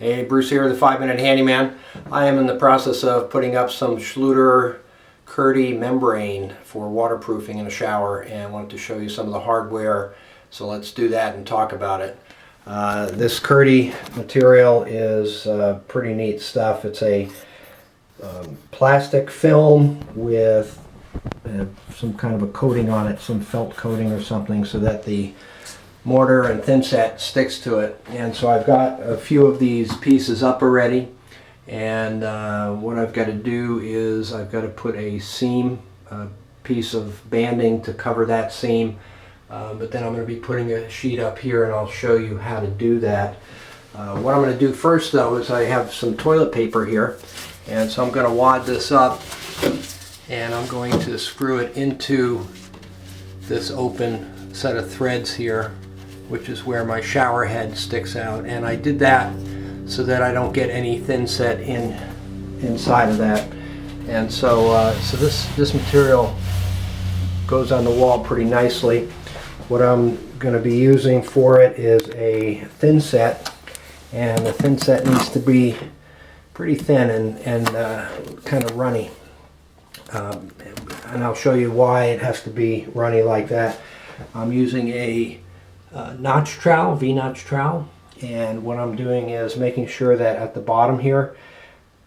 Hey, Bruce here, the 5-Minute Handyman. I am in the process of putting up some Schluter Kerdi membrane for waterproofing in a shower, and wanted to show you some of the hardware. So let's do that and talk about it. This Kerdi material is pretty neat stuff. It's a plastic film with some kind of a coating on it, some felt coating or something, so that the mortar and thinset sticks to it. And so I've got a few of these pieces up already, and what I've got to do is I've got to put a seam, piece of banding to cover that seam, but then I'm going to be putting a sheet up here, and I'll show you how to do that. What I'm going to do first though is I have some toilet paper here, and so I'm going to wad this up and I'm going to screw it into this open set of threads here, which is where my shower head sticks out. And I did that so that I don't get any thinset inside of that. And so this material goes on the wall pretty nicely. What I'm going to be using for it is a thinset, and the thinset needs to be pretty thin and kind of runny. And I'll show you why it has to be runny like that. I'm using a notch trowel, V-notch trowel, and what I'm doing is making sure that at the bottom here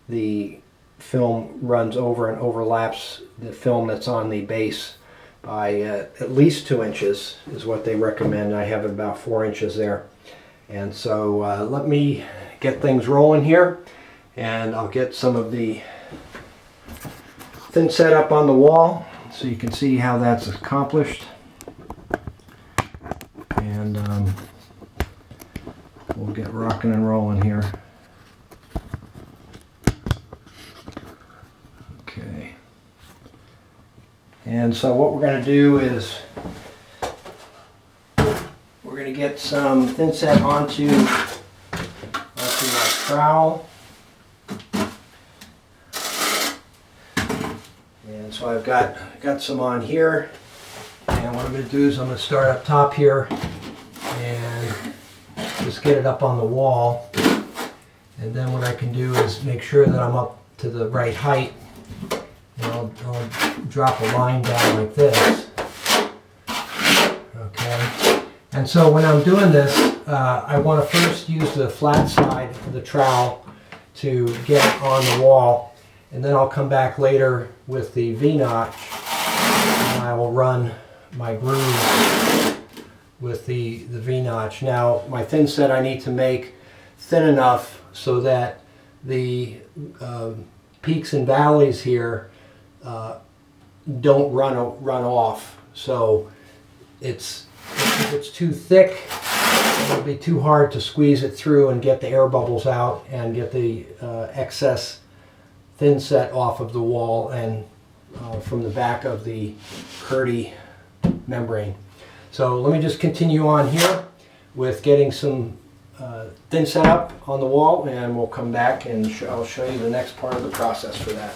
the film runs over and overlaps the film that's on the base by at least 2 inches is what they recommend. I have about 4 inches there. And so let me get things rolling here, and I'll get some of the thinset up on the wall so you can see how that's accomplished. And we'll get rocking and rolling here. Okay. And so what we're going to do is we're going to get some thinset onto my trowel. And so I've got some on here. And what I'm going to do is I'm going to start up top here and just get it up on the wall. And then what I can do is make sure that I'm up to the right height. And I'll drop a line down like this. Okay. And so when I'm doing this, I want to first use the flat side of the trowel to get it on the wall. And then I'll come back later with the V-notch and I will run my groove with the V-notch. Now my thinset I need to make thin enough so that the peaks and valleys here don't run off. So if it's too thick, it'll be too hard to squeeze it through and get the air bubbles out and get the excess thinset off of the wall and from the back of the Kerdi membrane. So let me just continue on here with getting some thinset up on the wall, and we'll come back and I'll show you the next part of the process for that.